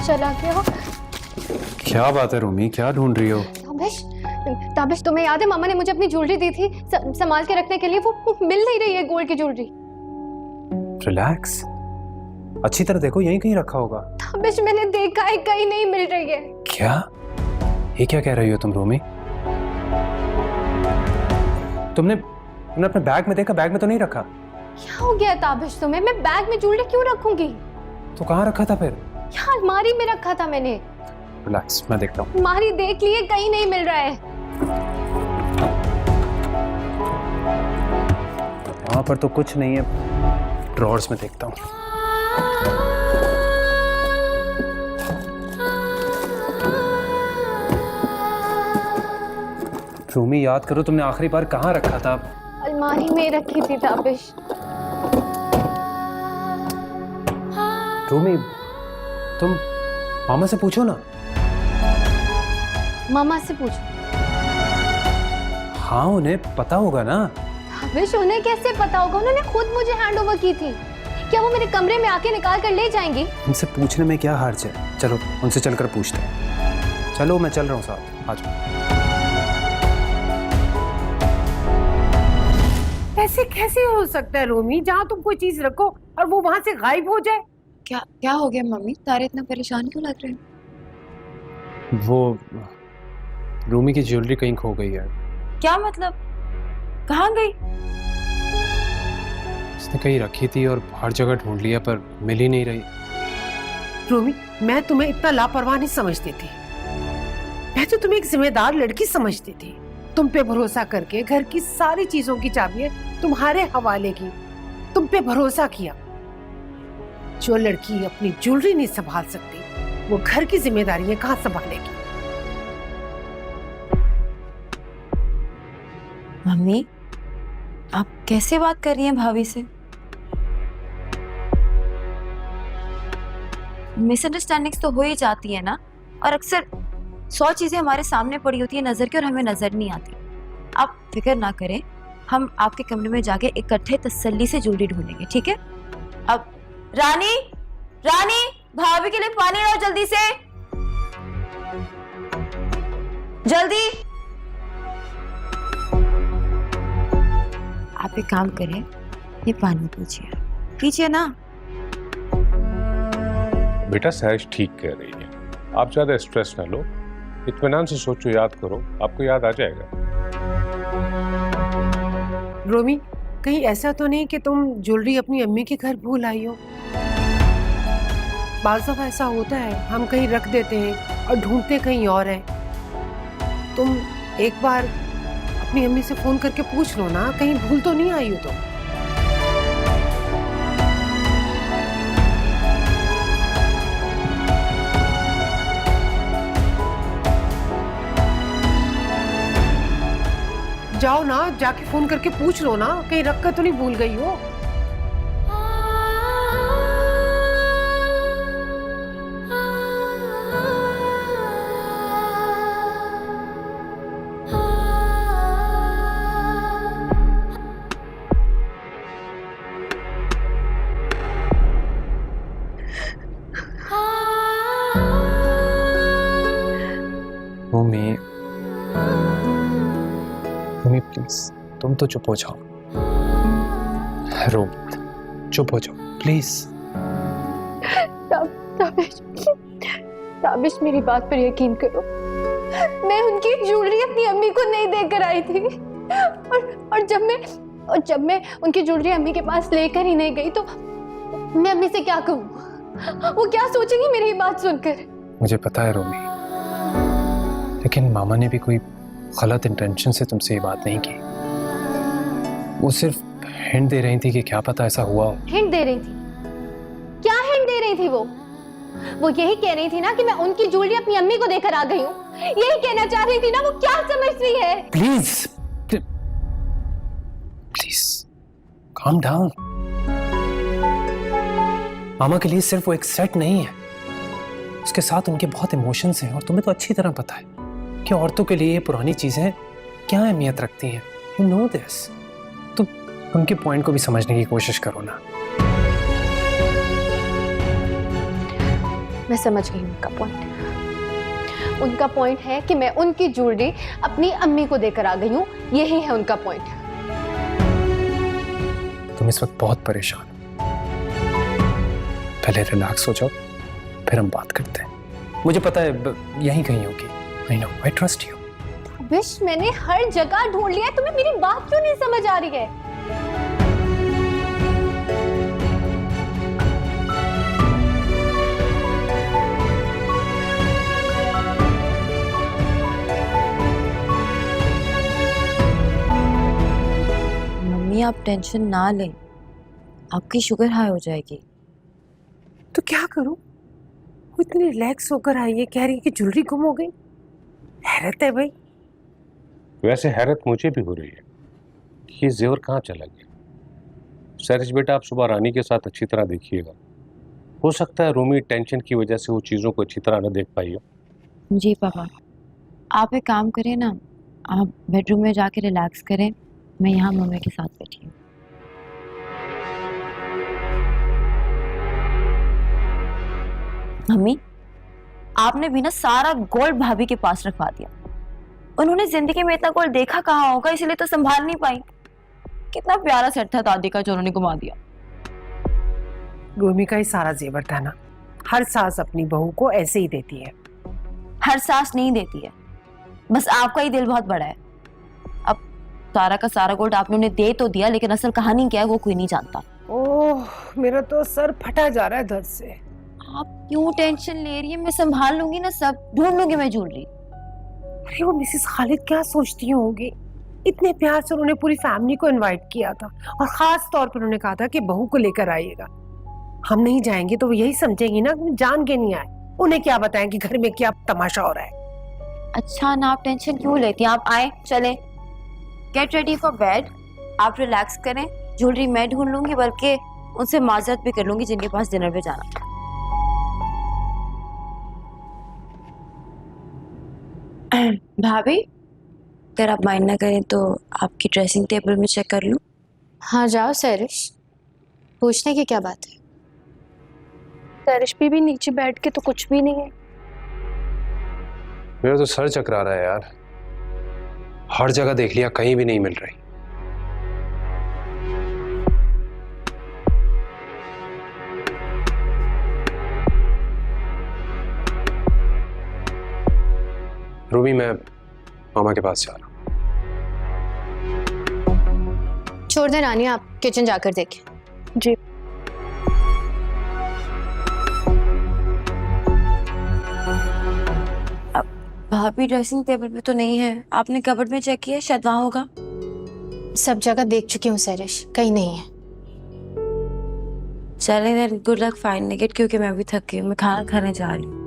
चला गया। क्या बात है रोमी, क्या ढूंढ रही हो? ताबिश, ताबिश तुम्हें याद है मामा ने मुझे अपनी ज्वेलरी दी थी संभाल के रखने के लिए, वो मिल नहीं रही है गोल्ड की ज्वेलरी। रिलैक्स, अच्छी तरह देखो, यहीं कहीं रखा होगा। ताबिश मैंने देखा है, कहीं नहीं मिल रही है। क्या? ये क्या कह रही हो तुम रोमी? तुमने अपने बैग में देखा? बैग में तो नहीं रखा। क्या हो गया ताबिश तुम्हें? मैं बैग में ज्वेलरी क्यों रखूंगी? तो कहाँ रखा था फिर? यहाँ अलमारी में रखा था मैंने। रिलैक्स, मैं देखता हूँ। अलमारी देख लिए, कहीं नहीं मिल रहा है। वहां पर तो कुछ नहीं है, ड्रॉर्स में देखता हूँ। रोमी याद करो, तुमने आखिरी बार कहाँ रखा था? अलमारी में रखी थी ताबिश। रोमी, तुम मामा से पूछो ना। मामा से पूछो? हाँ, उन्हें पता होगा ना। ताबिश उन्हें कैसे पता होगा? उन्होंने खुद मुझे हैंडओवर की थी। क्या वो मेरे कमरे में आके निकाल कर ले जाएंगी? उनसे पूछने में क्या हर्ज है? चलो उनसे चलकर पूछते हैं। चलो मैं चल रहा हूँ साथ, आ जाओ। ऐसे कैसे हो सकता है रोमी, जहाँ तुम कोई चीज रखो और वो वहां से गायब हो जाए? क्या क्या हो गया मम्मी? तारे इतना परेशान क्यों लग रहे हैं? वो रूमी की ज्वेलरी कहीं खो गई है। क्या मतलब? कहाँ गई? उसने कहीं रखी थी और हर जगह ढूंढ लिया पर मिल ही नहीं रही। रोमी, मैं तुम्हें इतना लापरवाह नहीं समझती थी। मैं तो तुम्हें एक जिम्मेदार लड़की समझती थी। तुम पे भरोसा करके घर की सारी चीजों की चाबियां तुम्हारे हवाले की, तुम पे भरोसा किया। जो लड़की अपनी ज्वेलरी नहीं संभाल सकती, वो घर की जिम्मेदारियां कहाँ संभालेगी? मम्मी, आप कैसे बात कर रही हैं भाभी से? मिसअंडरस्टैंडिंग्स तो हो ही जाती है ना, और अक्सर 100 चीजें हमारे सामने पड़ी होती है नजर की और हमें नजर नहीं आती। आप फिक्र ना करें, हम आपके कमरे में जाके इकट्ठे तसल्ली से ज्वेलरी ढूंढेंगे, ठीक है? अब रानी, रानी, भाभी के लिए पानी लाओ जल्दी से, जल्दी। आप एक काम करें, ये पानी पीजिए, पीजिए ना। बेटा सहज ठीक कह रही है, आप ज्यादा स्ट्रेस ना लो, इत्मीनान से सोचो, याद करो, आपको याद आ जाएगा। रोमी, कहीं ऐसा तो नहीं कि तुम ज्वेलरी अपनी अम्मी के घर भूल आई हो? बाज़ दफ़ा ऐसा होता है, हम कहीं रख देते हैं और ढूंढते कहीं और है। तुम एक बार अपनी अम्मी से फोन करके पूछ लो ना, कहीं भूल तो नहीं आई हो तुम? जाओ ना, जाके फोन करके पूछ लो ना, कहीं रख कर तो नहीं भूल गई हो? रोमी, रोमी प्लीज, तुम तो चुप हो जाओ। रो मत, चुप हो जाओ प्लीज। ताबिश, ताबिश मेरी बात पर यकीन करो, मैं उनकी ज्वेलरी अपनी अम्मी को नहीं देकर आई थी, और जब मैं उनकी ज्वेलरी अम्मी के पास लेकर ही नहीं गई तो मैं अम्मी से क्या कहूँ? वो क्या सोचेंगी मेरी बात सुनकर? मुझे पता है रोमी, लेकिन मामा ने भी कोई गलत इंटेंशन से तुमसे ये बात नहीं की। वो सिर्फ हिंट दे रही थी कि क्या पता ऐसा हुआ हो। हिंट दे रही थी? क्या हिंट दे रही थी वो यही कह रही थी ना कि मैं उनकी ज्वेलरी अपनी अम्मी को देकर आ गई हूँ। यही कहना चाह रही थी ना। वो क्या समझ रही है? Please please calm down. मामा के लिए सिर्फ वो एक सेट नहीं है, उसके साथ उनके बहुत इमोशंस हैं, और तुम्हें तो अच्छी तरह पता है कि औरतों के लिए ये पुरानी चीजें क्या अहमियत रखती हैं। You know this. तो उनके पॉइंट को भी समझने की कोशिश करो ना। मैं समझ गई उनका पॉइंट। उनका पॉइंट है कि मैं उनकी ज्वेलरी अपनी अम्मी को देकर आ गई हूँ, यही है उनका पॉइंट। तुम इस वक्त बहुत परेशान हो, पहले रिलैक्स हो जाओ, फिर हम बात करते हैं। मुझे पता है यहीं कहीं होगी। I know, I trust you. Wish, मैंने हर जगह ढूंढ लिया है, तुम्हें मेरी बात क्यों नहीं समझ आ रही है? मम्मी आप टेंशन ना लें, आपकी शुगर हाई हो जाएगी। तो क्या करूं? वो इतनी रिलैक्स होकर आई है, कह रही है कि ज्वेलरी गुम हो गई। हैरत है भाई। वैसे हैरत मुझे भी हो रही है कि ये जेवर कहाँ चला गया। सैरिश बेटा, आप सुबह रानी के साथ अच्छी तरह देखिएगा। हो सकता है रूमी टेंशन की वजह से वो चीज़ों को अच्छी तरह न देख पाई हो। जी पापा, आप एक काम करें ना, आप बेडरूम में जाके रिलैक्स करें, मैं यहाँ मम्मी के साथ बैठी हूँ। मम्मी, आपने भी ना सारा गोल्ड भाभी के पास रखवा दिया। उन्होंने जिंदगी में इतना गोल्ड देखा कहाँ होगा, इसलिए तो संभाल नहीं पाई। कितना प्यारा सेट था दादी का जो उन्होंने घुमा दिया। रोमी का ही सारा जेवर था ना। हर सास अपनी बहू को ऐसे ही देती है। हर सास नहीं देती है, बस आपका ही दिल बहुत बड़ा है। अब सारा का सारा गोल्ड आपने उन्हें दे तो दिया, लेकिन असल कहानी क्या है वो कोई नहीं जानता। ओह, मेरा तो सर फटा जा रहा है दर्द से। आप क्यों टेंशन ले रही है? मैं संभाल लूंगी ना, सब ढूंढ लूंगी मैं ज्वेलरी। अरे वो मिसेस खालिद क्या सोचती होंगी? इतने प्यार से उन्होंने पूरी फैमिली को इनवाइट किया था और खास तौर पर उन्होंने कहा था कि बहू को लेकर आइएगा। हम नहीं जाएंगे तो वो यही समझेंगी ना कि जान के नहीं आए। उन्हें क्या बताएं कि घर में क्या तमाशा हो रहा है। अच्छा ना, आप टेंशन क्यों लेती हैं? आप आए, चले, गेट रेडी फॉर बेड, आप रिलैक्स करें। ज्वेलरी मैं ढूंढ लूंगी, बल्कि उनसे माजरत भी कर लूंगी जिनके पास डिनर पे जाना। भाभी, अगर आप माइंड ना करें तो आपकी ड्रेसिंग टेबल में चेक कर लूं? हाँ जाओ सैरिश, पूछने की क्या बात है? सैरिश भी नीचे बैठ के तो कुछ भी नहीं है। मेरा तो सर चकरा रहा है यार। हर जगह देख लिया, कहीं भी नहीं मिल रही। रूबी, मैं मामा के पास जा रहा हूँ। छोड़ दे रानी, आप किचन जाकर देखें। जी। भाभी ड्रेसिंग टेबल पे तो नहीं है, आपने कबर्ड में चेक किया? शायद वहां होगा। सब जगह देख चुकी हूँ सैरिश, कहीं नहीं है। चलें then, good luck finding it, क्योंकि मैं भी थक गई हूँ, मैं खाना खाने जा रही हूँ।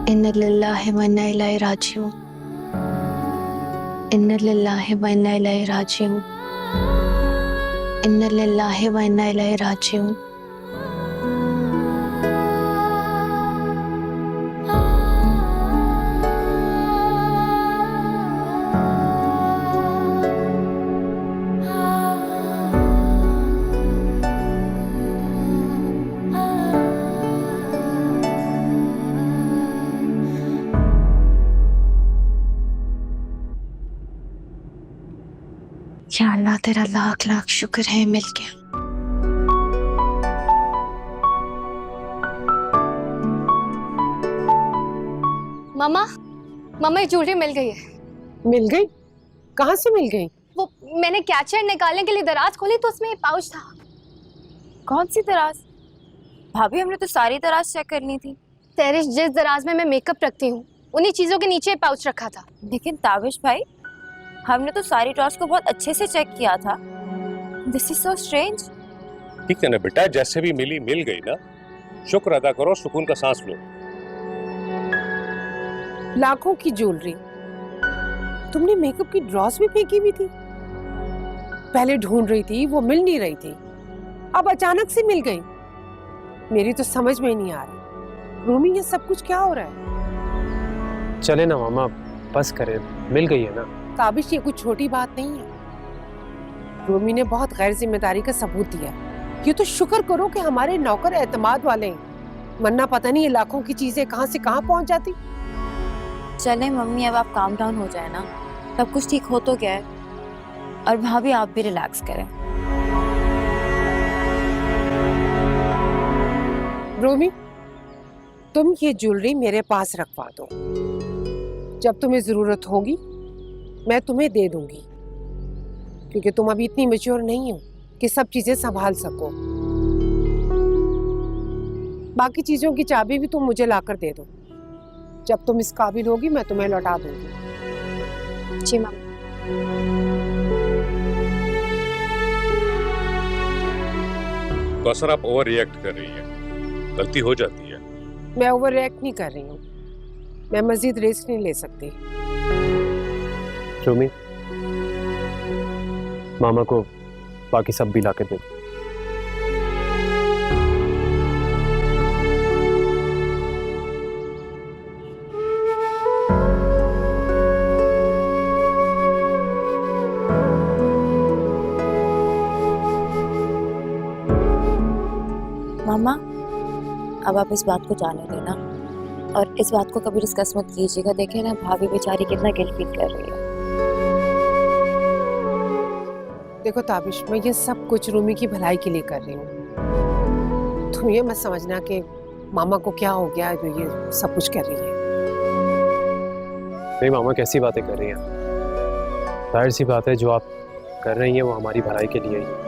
इन्ना लिल्लाहि व इन्ना इलैहि राजिऊन, इन्ना लिल्लाहि व इन्ना इलैहि राजिऊन, इन्ना लिल्लाहि व इन्ना इलैहि राजिऊन। या अल्लाह, तेरा लाख लाख शुक्र है, मिल गया। मामा, मामा ये ज्वेलरी मिल गई है। मिल गई? कहाँ से मिल गई? वो मैंने कैचर निकालने के लिए दराज खोली तो उसमें पाउच था। कौन सी दराज? भाभी हमने तो सारी दराज चेक करनी थी। सैरिश, जिस दराज में मैं मेकअप रखती हूँ उन्हीं चीजों के नीचे पाउच रखा था। लेकिन ताबिश भाई, हमने तो सारी ड्रॉर्स को बहुत अच्छे से चेक किया था। This is so strange. ठीक है ना बेटा, जैसे भी मिली मिल गई ना। शुक्र अदा करो, सुकून का सांस लो। लाखों की ज्वेलरी तुमने मेकअप की ड्रॉस में फेंकी हुई थी। पहले ढूंढ रही थी, वो मिल नहीं रही थी, अब अचानक से मिल गई। मेरी तो समझ में ही नहीं आ रही। रूमी, ये सब कुछ क्या हो रहा है? चले ना मामा, बस करें, मिल गई है ना। ताबिश, ये कुछ छोटी बात नहीं है। रूमी ने बहुत गैर जिम्मेदारी का सबूत दिया। ये तो शुक्र करो कि हमारे नौकर एतमाद वाले हैं, वरना पता नहीं ये लाखों की चीजें कहां से कहां पहुंच जाती। चले मम्मी, अब आप काम डाउन हो जाए ना, सब कुछ ठीक हो तो गया है। और भाभी आप भी रिलैक्स करें। रूमी, तुम ये ज्वेलरी मेरे पास रखवा दो। जब तुम्हें जरूरत होगी मैं तुम्हें दे दूंगी, क्योंकि तुम अभी इतनी मैच्योर नहीं हो कि सब चीजें संभाल सको। बाकी चीजों की चाबी भी तुम मुझे लाकर दे दो। जब तुम इस काबिल होगी मैं तुम्हें लौटा दूंगी। जी मैम। कौसर, आप ओवर रिएक्ट कर रही हैं, गलती हो जाती है। मैं ओवर रिएक्ट नहीं कर रही हूँ, मैं मजीद रिस्क नहीं ले सकती। रूमी, मामा को बाकी सब भी लाके दे दो। मामा, अब आप इस बात को जाने देना, और इस बात को कभी डिस्कस मत कीजिएगा। देखें ना, भाभी बेचारी कितना गिल्ट फील कर रही है। देखो ताबिश, मैं ये सब कुछ रूमी की भलाई के लिए कर रही हूँ। तुम ये मत समझना कि मामा को क्या हो गया जो ये सब कुछ कर रही है। नहीं मामा, कैसी बातें कर रही हैं? जाहिर सी बात है, जो आप कर रही हैं वो हमारी भलाई के लिए ही है।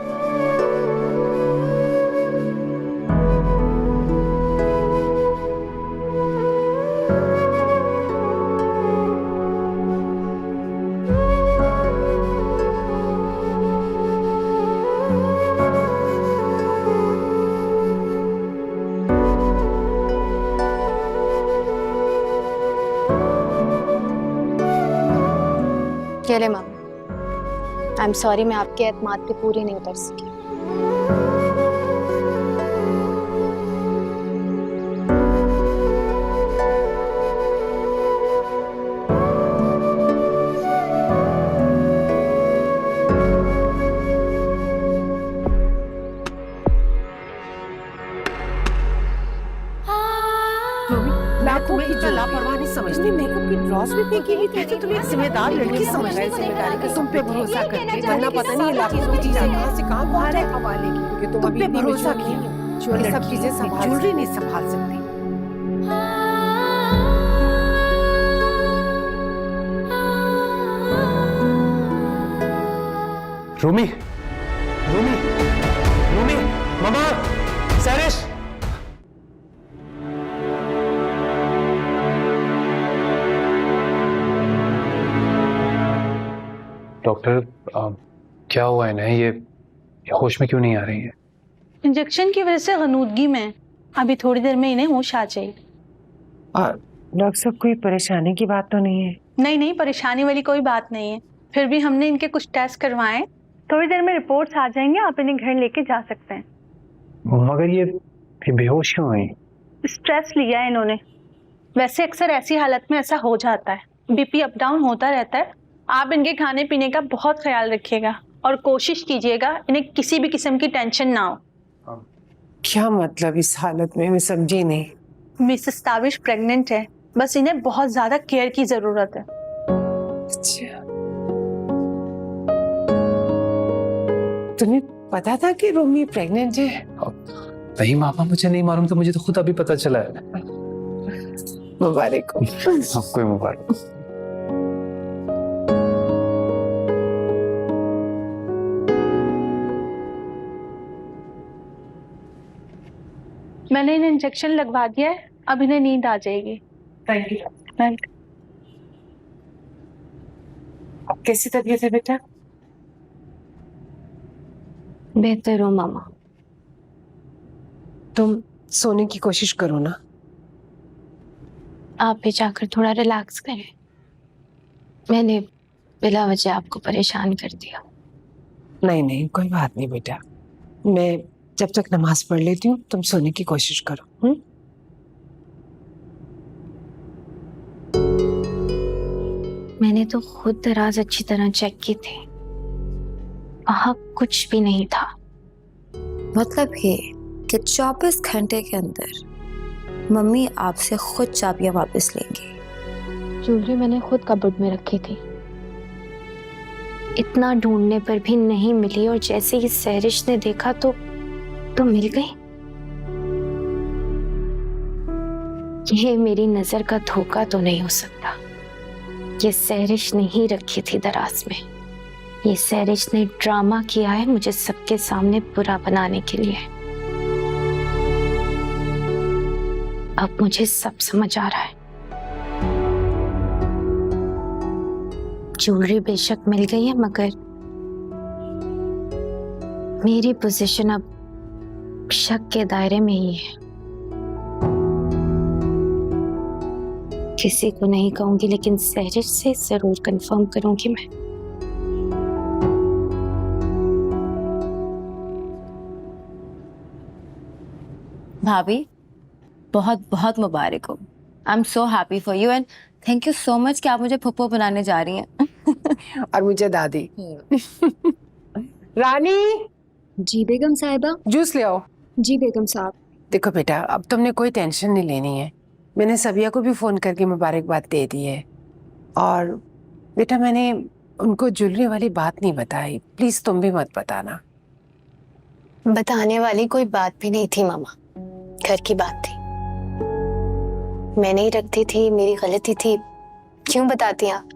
चले मैम, आई एम सॉरी, मैं आपके एतमाद पे पूरी नहीं उतर सकी। लाखों की जो लापरवाह नहीं समझती। मेकअप की ड्रॉस में फेंकी हुई थी। तो तुम एक जिम्मेदार लड़की समझ रहे, जिम्मेदारी का तुम पे भरोसा करके, वरना पता नहीं लाखों की चीजें कहां से कहां पहुंच जाए हवाले की, क्योंकि तुम पे भरोसा किया। जो सब चीजें ज्वेलरी नहीं संभाल सकती। रूमी, रूमी, रूमी, मामा, सरिश। डॉक्टर, क्या हुआ है ना? ये होश में क्यों नहीं आ रही है? इंजेक्शन की वजह से गनूदगी में है। अभी थोड़ी देर में इन्हें होश आ जाएगी। और डॉक्टर साहब, कोई परेशानी की बात तो नहीं है? नहीं नहीं, परेशानी वाली कोई बात नहीं है। फिर भी हमने इनके कुछ टेस्ट करवाए, थोड़ी देर में रिपोर्ट्स आ जाएंगे, आप इन्हें घर लेके जा सकते हैं। मगर ये बेहोश क्यों हुई? स्ट्रेस लिया है इन्होंने। वैसे अक्सर ऐसी हालत में ऐसा हो जाता है, बीपी अप डाउन होता रहता है। आप इनके खाने पीने का बहुत ख्याल रखिएगा और कोशिश कीजिएगा इन्हें किसी भी किस्म की टेंशन ना हो। क्या मतलब इस हालत में? मैं समझी नहीं। मिसेस ताबिश प्रेग्नेंट है, बस इन्हें बहुत ज्यादा केयर की जरूरत है। अच्छा, तुम्हें पता था कि रूमी प्रेग्नेंट है? नहीं मामा, मुझे नहीं मालूम था, मुझे तो खुद अभी पता चला है। मुबारक हो। आपको मुबारक। मैंने इन्हें इंजेक्शन लगवा दिया है, अब इन्हें नींद आ जाएगी। Thank you. वेलकम। अब कैसी तबीयत है बेटा? बेहतर हो मामा। तुम सोने की कोशिश करो ना। आप भी जाकर थोड़ा रिलैक्स करें। मैंने बिला वजह आपको परेशान कर दिया। नहीं नहीं, कोई बात नहीं बेटा। मैं जब तक नमाज पढ़ लेती हूँ तुम सोने की कोशिश करो। मैंने तो खुद दराज अच्छी तरह चेक की थी, वहां कुछ भी नहीं था। मतलब ये कि 24 घंटे के अंदर मम्मी आपसे खुद चाबियां वापस लेंगी। ज्वेलरी मैंने खुद कबर्ड में रखी थी, इतना ढूंढने पर भी नहीं मिली, और जैसे ही सहरिश ने देखा तो मिल गई। ये मेरी नजर का धोखा तो नहीं हो सकता। ये सहरिश ने ही रखी थी दराज में। ये सहरिश ने ड्रामा किया है मुझे सबके सामने बुरा बनाने के लिए। अब मुझे सब समझ आ रहा है। ज्वेलरी बेशक मिल गई है, मगर मेरी पोजीशन अब शक के दायरे में ही है। किसी को नहीं कहूंगी, लेकिन सहरिश से जरूर कंफर्म करूंगी मैं। भाभी बहुत बहुत मुबारक हो। I am so happy for you and thank you so much कि आप मुझे फुप्पो बनाने जा रही हैं। और मुझे दादी। रानी, जी बेगम साहिबा। जूस ले आओ। जी बेगम साहब। देखो बेटा, अब तुमने कोई टेंशन नहीं लेनी है। मैंने सबिया को भी फोन करके मुबारकबाद दे दी है। और बेटा, मैंने उनको ज्वेलरी वाली बात नहीं बताई, प्लीज तुम भी मत बताना। बताने वाली कोई बात भी नहीं थी मामा, घर की बात थी। मैंने ही रखती थी, मेरी गलती थी। क्यों बताती आप?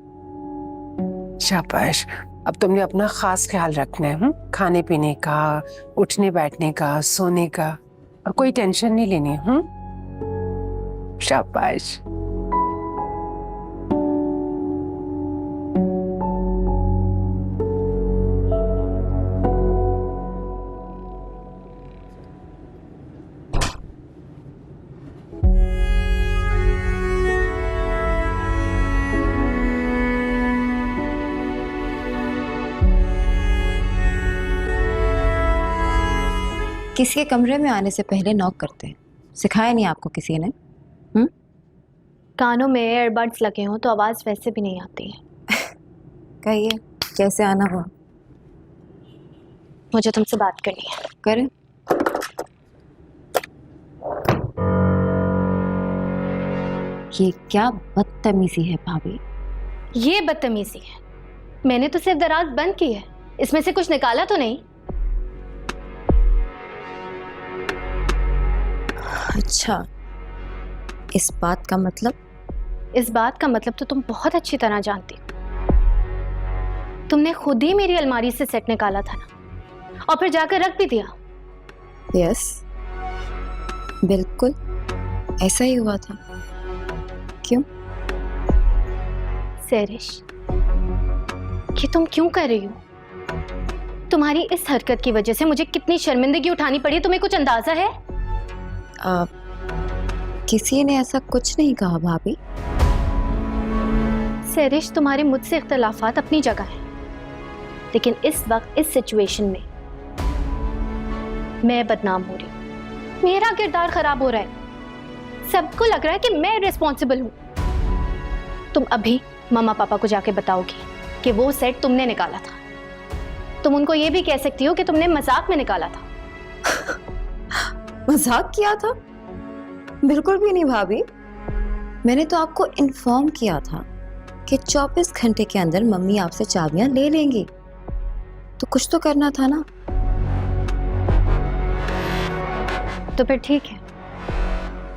शाबाश। अब तुमने अपना खास ख्याल रखना है, खाने पीने का, उठने बैठने का, सोने का, और कोई टेंशन नहीं लेनी। शाबाश। किसी के कमरे में आने से पहले नॉक करते हैं, सिखाया नहीं आपको किसी ने? कानों में एयरबड्स लगे हों तो आवाज वैसे भी नहीं आती है। कहिए कैसे आना हुआ? मुझे तुमसे बात करनी है। करें। ये क्या बदतमीजी है भाभी? ये बदतमीजी है? मैंने तो सिर्फ दराज बंद की है, इसमें से कुछ निकाला तो नहीं? अच्छा, इस बात का मतलब? इस बात का मतलब तो तुम बहुत अच्छी तरह जानती हो। तुमने खुद ही मेरी अलमारी से सेट निकाला था ना, और फिर जाकर रख भी दिया। यस, बिल्कुल ऐसा ही हुआ था। क्यों? सहरिश, ये तुम क्यों कर रही हो? तुम्हारी इस हरकत की वजह से मुझे कितनी शर्मिंदगी उठानी पड़ी, तुम्हें कुछ अंदाजा है? किसी ने ऐसा कुछ नहीं कहा भाभी। सहरिश, तुम्हारे मुझसे इख्तलाफात अपनी जगह हैं, लेकिन इस वक्त इस सिचुएशन में मैं बदनाम हो रही हूँ, मेरा किरदार खराब हो रहा है। सबको लग रहा है कि मैं रिस्पॉन्सिबल हूँ। तुम अभी मामा पापा को जाके बताओगी कि वो सेट तुमने निकाला था। तुम उनको ये भी कह सकती हो कि तुमने मजाक में निकाला था। मजाक किया था? बिल्कुल भी नहीं भाभी। मैंने तो आपको इन्फॉर्म किया था कि 24 घंटे के अंदर मम्मी आपसे चाबियां ले लेंगी, तो कुछ तो करना था ना। तो फिर ठीक है,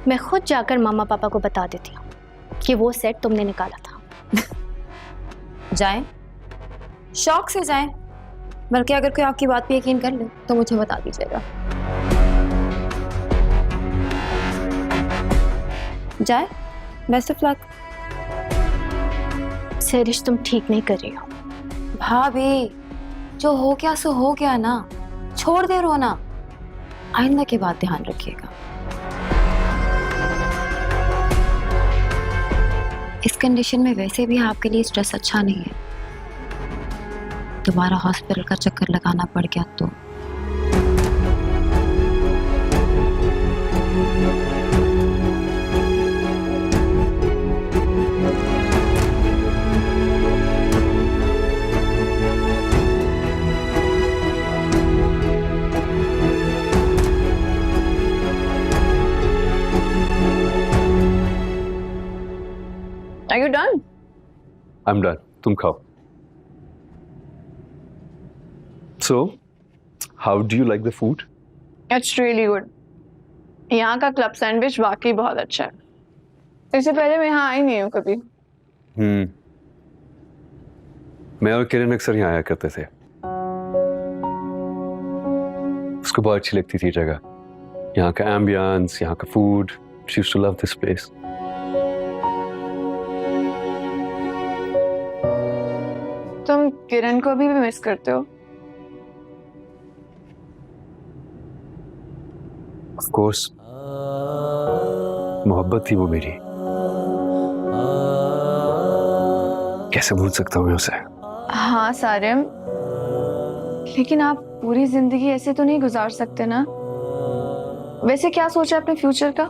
मैं खुद जाकर मामा पापा को बता देती हूँ कि वो सेट तुमने निकाला था। जाएं, शौक से जाएं, बल्कि अगर कोई आपकी बात पे यकीन कर ले तो मुझे बता दीजिएगा। जाए, बेस्ट ऑफ लक। सहरिश, तुम ठीक नहीं कर रही हो। भाभी, जो हो गया सो हो गया ना, छोड़ दे रोना। आइंदा के बाद ध्यान रखिएगा। इस कंडीशन में वैसे भी आपके लिए स्ट्रेस अच्छा नहीं है। दोबारा हॉस्पिटल का चक्कर लगाना पड़ गया तो Are you done? I'm done. तुम खाओ. So, how do you like the food? It's really good. यहाँ का क्लब सैंडविच वाकई बहुत अच्छा है। इससे पहले मैं यहाँ आई नहीं हूँ कभी। मैं और किरण अक्सर यहाँ आया करते थे। उसको बहुत अच्छी लगती थी जगह, यहाँ का एम्बियंस, यहाँ का food. She used to love this place. तुम किरण को अभी भी मिस करते हो? Of course. मोहब्बत थी वो मेरी. कैसे भूल सकता हूँ मैं उसे? हाँ सारिम, लेकिन आप पूरी जिंदगी ऐसे तो नहीं गुजार सकते ना। वैसे क्या सोचा अपने फ्यूचर का?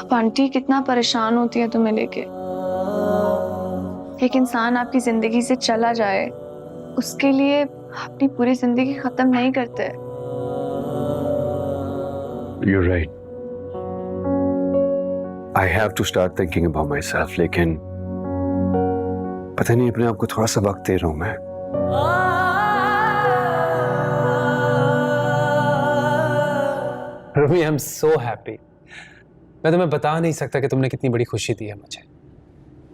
अब आंटी कितना परेशान होती है तुम्हें लेके। एक इंसान आपकी जिंदगी से चला जाए, उसके लिए अपनी पूरी जिंदगी खत्म नहीं करते। You're right. I have to start thinking about myself, लेकिन पता नहीं अपने आप को थोड़ा सा वक्त दे रहा हूं मैं. Rumi, I am so happy. मैं तुम्हें बता नहीं सकता कि तुमने कितनी बड़ी खुशी दी है मुझे.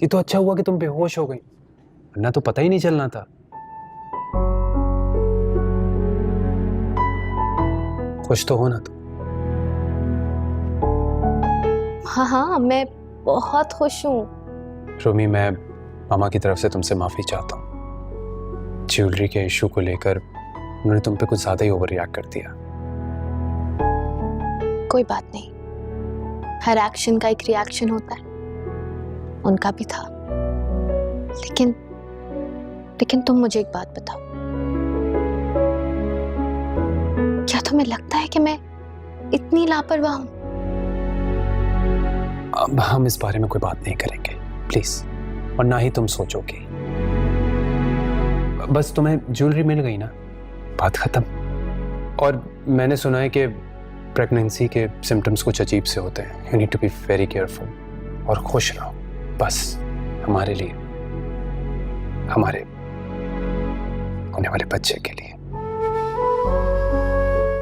ये तो अच्छा हुआ कि तुम बेहोश हो गई, वरना तो पता ही नहीं चलना था. खुश तो हो ना तुम? हाँ हाँ, मैं बहुत खुश हूँ। रूमी, मैं मामा की तरफ से तुमसे माफी चाहता हूँ. ज्वेलरी के इशू को लेकर उन्होंने तुम पे कुछ ज्यादा ही ओवर रिएक्ट कर दिया. कोई बात नहीं, हर एक्शन का एक रिएक्शन होता है, उनका भी था। लेकिन तुम मुझे एक बात बताओ, क्या तुम्हें लगता है कि मैं इतनी लापरवाह हूं? अब हम इस बारे में कोई बात नहीं करेंगे प्लीज, और ना ही तुम सोचोगे. बस तुम्हें ज्वेलरी मिल गई ना, बात खत्म. और मैंने सुना है कि प्रेगनेंसी के सिम्टम्स कुछ अजीब से होते हैं. You need to be very careful और खुश रहो बस, हमारे लिए, हमारे होने वाले बच्चे के लिए.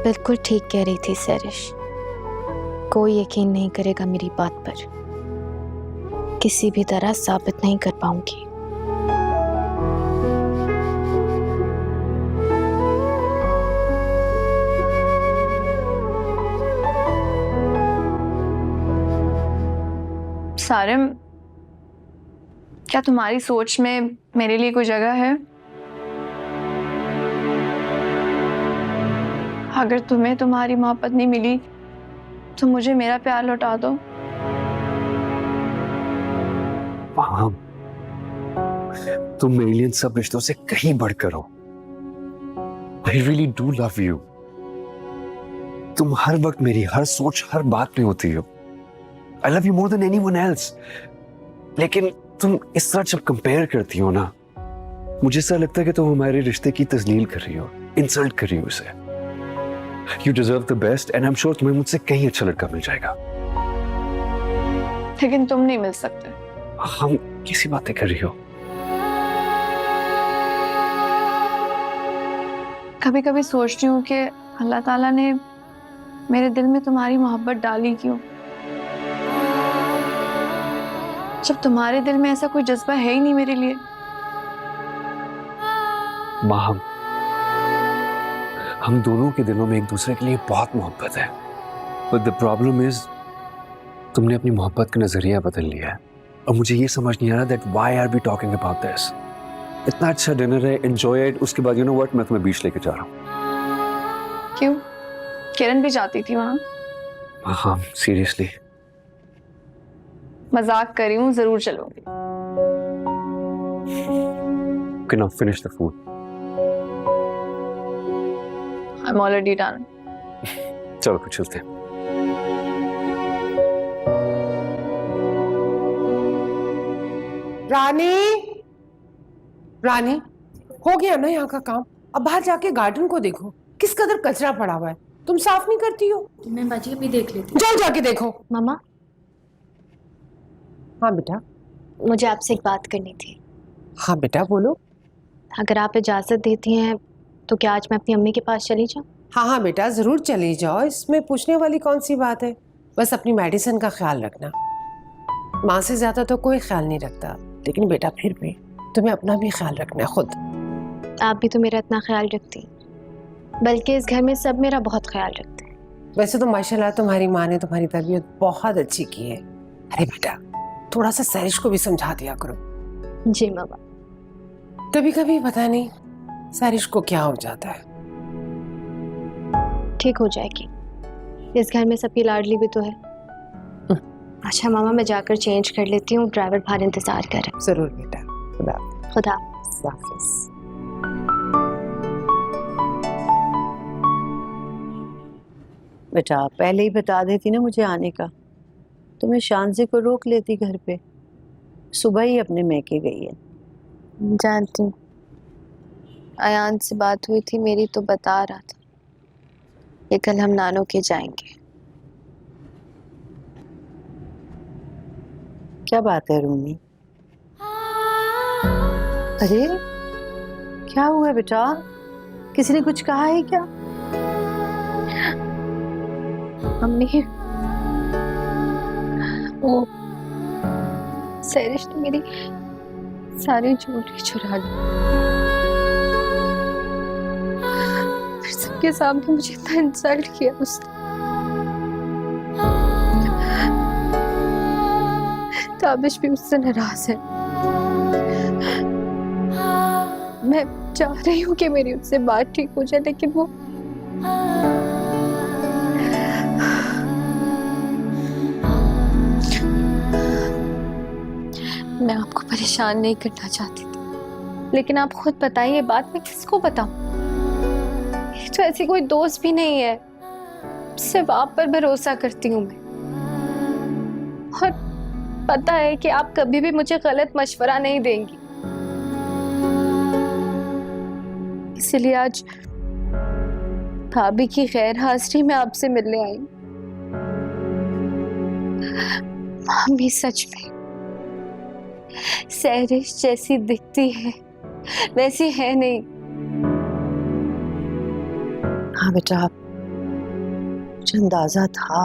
बिल्कुल ठीक कह रही थी सैरिश, कोई यकीन नहीं करेगा मेरी बात पर, किसी भी तरह साबित नहीं कर पाऊंगी. सारिम, क्या तुम्हारी सोच में मेरे लिए कोई जगह है? अगर तुम्हें तुम्हारी मोहब्बत नहीं मिली तो मुझे मेरा प्यार लौटा दो. वाह, तुम मेरे लिए इन सब रिश्तों से कहीं बढ़कर हो. I really do love you. तुम हर वक्त मेरी हर सोच, हर बात में होती हो. I love you more than anyone else. लेकिन तुम इस तरह जब कंपेयर करती हो ना, मुझे ऐसा लगता है कि तुम हमारे रिश्ते की तजलील कर रही हो, इंसल्ट कर रही हो उसे. You deserve the best and I'm sure तुम्हें मुझसे कहीं अच्छा लड़का मिल जाएगा. लेकिन तुम नहीं मिल सकते. हम कैसी बातें कर रही हो? कभी कभी सोचती हूँ कि अल्लाह ताला ने मेरे दिल में तुम्हारी मोहब्बत डाली क्यों, जब तुम्हारे दिल में ऐसा कोई जज्बा है ही नहीं मेरे लिए. माँ, हम दोनों के दिलों में एक दूसरे के लिए बहुत मोहब्बत है, बट द प्रॉब्लम इज तुमने अपनी मोहब्बत का नजरिया बदल लिया है. और मुझे ये समझ नहीं आ रहा that why are we talking about this. इतना अच्छा डिनर है, एंजॉय इट. उसके बाद यू नो व्हाट, मैं तुम्हें बीच लेके जा रहा हूँ. क्यों? किरण भी जाती थी वहां. हाँ सीरियसली. मजाक कर रही हूँ, जरूर चलूंगी। Okay, now finish the food. I'm already done. चलो फिर चलते हैं। रानी, रानी, हो गया ना यहाँ का काम? अब बाहर जाके गार्डन को देखो, किस कदर कचरा पड़ा हुआ है। तुम साफ नहीं करती हो? मैं बाजी अभी देख लेती जाओ जाके देखो। मामा, हाँ बेटा। मुझे आपसे एक बात करनी थी। हाँ बेटा बोलो। अगर आप इजाजत देती हैं तो क्या आज मैं अपनी अम्मी के पास चली जाऊँ? हाँ हाँ बेटा, जरूर चली जाओ, इसमें पूछने वाली कौन सी बात है। बस अपनी मेडिसिन का ख्याल रखना। माँ से ज्यादा तो कोई ख्याल नहीं रखता, लेकिन बेटा फिर भी तुम्हें अपना भी ख्याल रखना है खुद। आप भी तो मेरा इतना ख्याल रखती, बल्कि इस घर में सब मेरा बहुत ख्याल रखते हैं। वैसे तो माशाल्लाह तुम्हारी माँ ने तुम्हारी तबीयत बहुत अच्छी की है। अरे बेटा, थोड़ा सा सैरिश को भी समझा दिया करो। जी मामा। कभी कभी पता नहीं सैरिश को क्या हो जाता है। ठीक हो जाएगी, इस घर में सबकी लाडली भी तो है। अच्छा मामा, मैं जाकर चेंज कर लेती हूँ, ड्राइवर बाहर इंतजार कर रहा है। जरूर बेटा, खुदा खुदा। हाफिज़। बेटा पहले ही बता देती ना मुझे आने का, तो मैं शानजी को रोक लेती घर पे। सुबह ही अपने मैके गई है। जानती हूँ, अयान से बात हुई थी मेरी तो बता रहा था ये कल हम नानों के जाएंगे। क्या बात है रूमी? अरे क्या हुआ बेटा, किसी ने कुछ कहा है क्या? मम्मी, वो सैरिश ने मेरी सारी ज्वेलरी चुरा ली। फिर सबके सामने मुझे इतना इंसल्ट किया उसने। ताबिश भी मुझसे नाराज है। मैं चाह रही हूँ कि मेरी उससे बात ठीक हो जाए, लेकिन वो मैं आपको परेशान नहीं करना चाहती थी, लेकिन आप खुद बताइए ये बात मैं किसको बताऊं? ये तो ऐसी कोई दोस्त भी नहीं है, सिर्फ आप पर भरोसा करती हूँ मैं। और पता है कि आप कभी भी मुझे गलत मशवरा नहीं देंगी, इसलिए आज भाभी की गैर हाजिरी में आपसे मिलने आई। मम्मी सच में सैरिश जैसी दिखती है वैसी है नहीं। हाँ बेटा, मुझे अंदाजा था,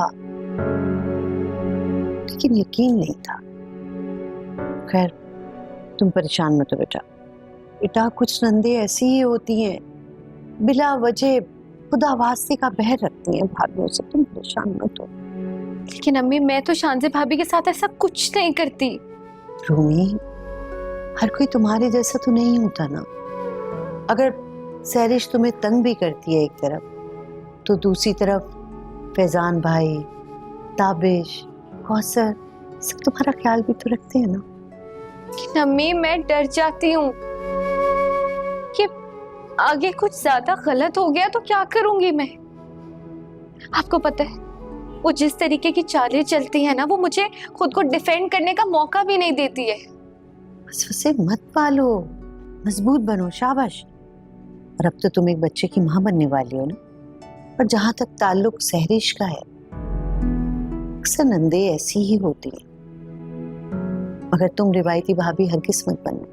लेकिन यकीन नहीं था। खैर तुम परेशान मत हो बेटा। बेटा कुछ नंदे ऐसी ही होती हैं, बिला वजह खुदा वास्ते का बहर रखती हैं भाभियों से। तुम परेशान मत हो। लेकिन अम्मी, मैं तो शानज़े भाभी के साथ ऐसा कुछ नहीं करती। रूमी, हर कोई तुम्हारे जैसा तो नहीं होता ना। अगर सैरिश तुम्हें तंग भी करती है एक तरफ, तो दूसरी तरफ फैजान भाई, ताबिश, कौसर सब तुम्हारा ख्याल भी तो रखते हैं ना। लेकिन अम्मी, मैं डर जाती हूँ कि आगे कुछ ज्यादा गलत हो गया तो क्या करूंगी मैं। आपको पता है वो जिस तरीके की चालें चलती है ना, वो मुझे खुद को डिफेंड करने का मौका भी नहीं देती है। बस उसे मत पालो, मजबूत बनो, शाबाश। और अब तो तुम एक बच्चे की माँ बनने वाली हो ना। और जहां तक ताल्लुक सहरिश का है, अक्सर नंदे ऐसी ही होती है, मगर तुम रिवायती भाभी हरगिज़ मत बनना।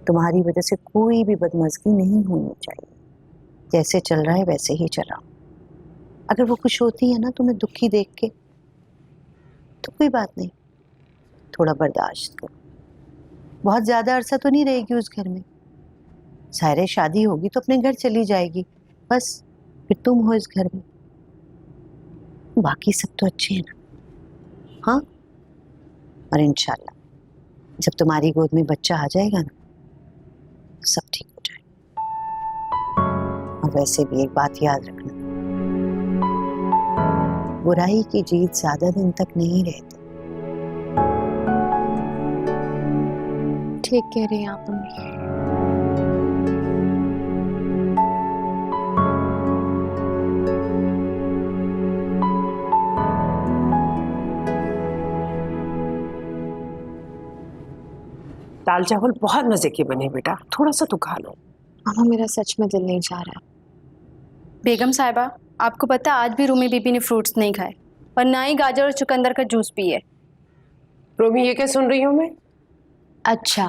तुम्हारी वजह से कोई भी बदमज़गी नहीं होनी चाहिए। जैसे चल रहा है वैसे ही चलाओ। अगर वो खुश होती है ना तुम्हें दुखी देख के, तो कोई बात नहीं, थोड़ा बर्दाश्त करो। बहुत ज्यादा अरसा तो नहीं रहेगी उस घर में। सारे शादी होगी तो अपने घर चली जाएगी, बस फिर तुम हो इस घर में। बाकी सब तो अच्छे हैं ना? हाँ, और इंशाल्लाह जब तुम्हारी गोद में बच्चा आ जाएगा ना, सब ठीक हो जाएगा। और वैसे भी एक बात याद रखना, बुराई की जीत ज्यादा दिन तक नहीं रहती। ठीक कह रही हैं आप अम्मी। दाल चावल बहुत मजे के बने बेटा, थोड़ा सा तो खा लो। मामा मेरा सच में दिल नहीं चाह रहा है। बेगम साहिबा, आपको पता है आज भी रूमी बीबी ने फ्रूट्स नहीं खाए और ना ही गाजर और चुकंदर का जूस पिए। रोमी ये क्या सुन रही हूँ मैं? अच्छा,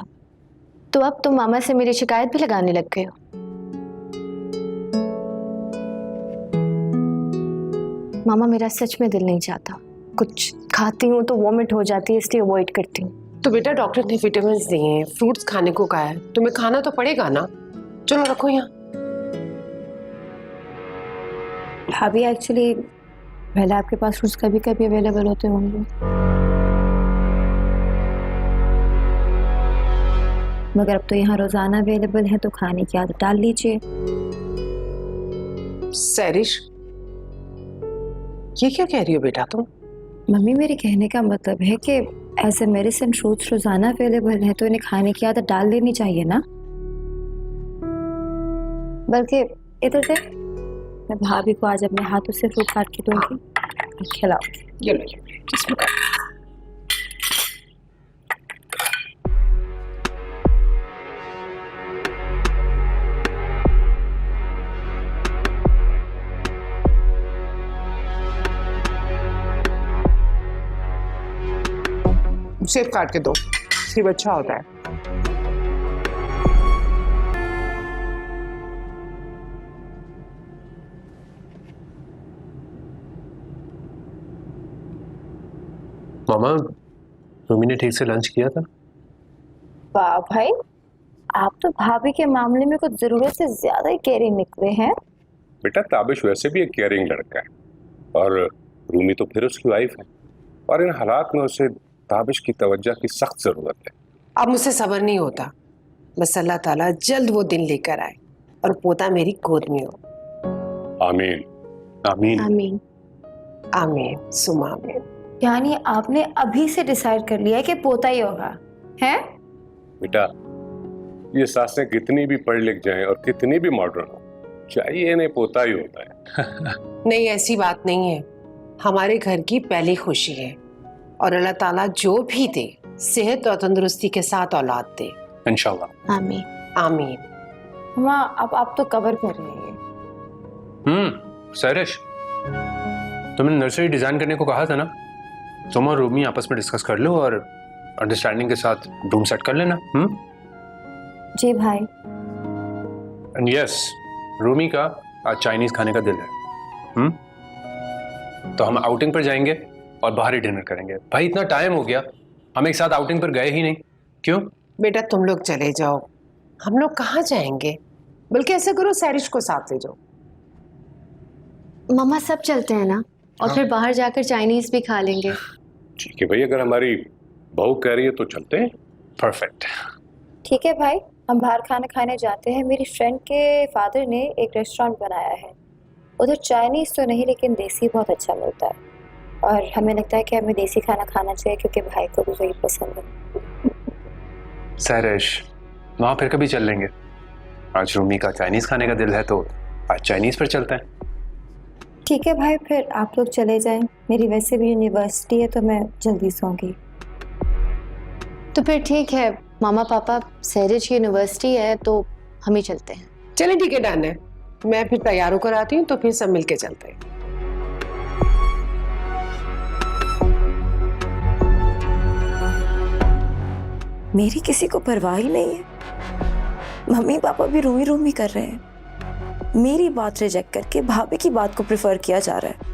तो अब तुम मामा से मेरी शिकायत भी लगाने लग गए हो। मामा मेरा सच में दिल नहीं चाहता, कुछ खाती हूँ तो वॉमिट हो जाती है, इसलिए अवॉइड करती हूँ। तो बेटा डॉक्टर ने विटामिन दिए हैं, फ्रूट्स खाने को कहा है, तुम्हें खाना तो पड़ेगा ना। चलो रखो यहाँ। भाभी एक्चुअली पहले आपके पास फ्रूट्स कभी कभी अवेलेबल होते होंगे, मगर अब तो यहाँ रोजाना अवेलेबल है, तो खाने की आदत डाल लीजिए। सैरिश, ये क्या कह रही हो बेटा तुम? मम्मी मेरे कहने का मतलब है कि एज ए मेडिसिन फ्रूट्स रोजाना अवेलेबल है, तो इन्हें खाने की आदत डाल लेनी चाहिए ना। बल्कि इधर से मैं भाभी को आज अपने हाथों से फ्रूट काट के दूंगी और खिलाऊंगी। ये लो, इसमें काट। सेब काट के दो, सेब अच्छा होता है। मामा, रूमी ने ठीक से लंच किया था? वाह भाई, आप तो भाभी के मामले में कुछ जरूरत से ज्यादा ही केयरिंग निकले हैं। बेटा ताबिश वैसे भी एक केयरिंग लड़का है, और रूमी तो फिर उसकी वाइफ है, और इन हालात में उसे ताबिश की तवज्जो की सख्त जरूरत है। अब मुझसे सब्र नहीं होता, बस अल्लाह ताला जल्द वो दिन लेकर आए और पोता मेरी गोद में हो। आमीन आमीन आमीन। आमीन सुमा आमीन। यानी आपने अभी से डिसाइड कर लिया है कि पोता ही होगा, हैं? बेटा ये सासें कितनी भी पढ़ लिख जाएं और कितनी भी मॉडर्न हो, चाहिए इन्हें पोता ही होता है। नहीं ऐसी बात नहीं है, हमारे घर की पहली खुशी है, और अल्लाह ताला जो भी दे सेहत और तंदुरुस्ती के साथ औलाद दे, इंशाल्लाह। आमीन। आमीन। माँ अब आप तो कवर कर रहे हैं। सैरिश, तुमने नर्सरी डिजाइन करने को कहा था ना, तुम और रूमी आपस में डिस्कस कर लो और अंडरस्टैंडिंग के साथ रूम सेट कर लेना। जी भाई। एंड यस, रूमी का आज चाइनीज खाने का दिल है। तो हम आउटिंग पर जाएंगे और बाहर ही डिनर करेंगे। भाई इतना टाइम हो गया, हम एक साथ आउटिंग पर गए ही नहीं, क्यों? बेटा तुम लोग चले जाओ, हम लोग कहाँ जाएंगे? बल्कि ऐसा करो सैरिश को साथ ले जाओ। मामा सब चलते हैं ना, और फिर बाहर जाकर चाइनीज भी खा लेंगे। ठीक है भाई, अगर हमारी बहू कह रही है तो चलते हैं। परफेक्ट। ठीक है भाई, हम बाहर खाना खाने जाते हैं। मेरी फ्रेंड के फादर ने एक रेस्टोरेंट बनाया है, उधर चाइनीज तो नहीं लेकिन देसी बहुत अच्छा मिलता है, और हमें लगता है कि हमें देसी खाना खाना चाहिए क्योंकि भाई को भी वही पसंद है। सैरिश, वहाँ फिर कभी चल लेंगे। आज रूमी का चाइनीज खाने का दिल है तो आज चाइनीज पर चलते हैं। ठीक है भाई, फिर आप लोग चले जाएं। मेरी वैसे भी यूनिवर्सिटी है तो मैं जल्दी सोऊंगी। तो फिर ठीक है मामा पापा, सैरिश की यूनिवर्सिटी है तो हम ही चलते हैं। चलें ठीक है, डन है। मैं फिर तैयार होकर आती हूँ, तो फिर सब मिलके चलते हैं। मेरी किसी को परवाह ही नहीं है। मम्मी पापा भी रूमी रूमी कर रहे हैं, मेरी बात रिजेक्ट करके भाभी की बात को प्रेफर किया जा रहा है।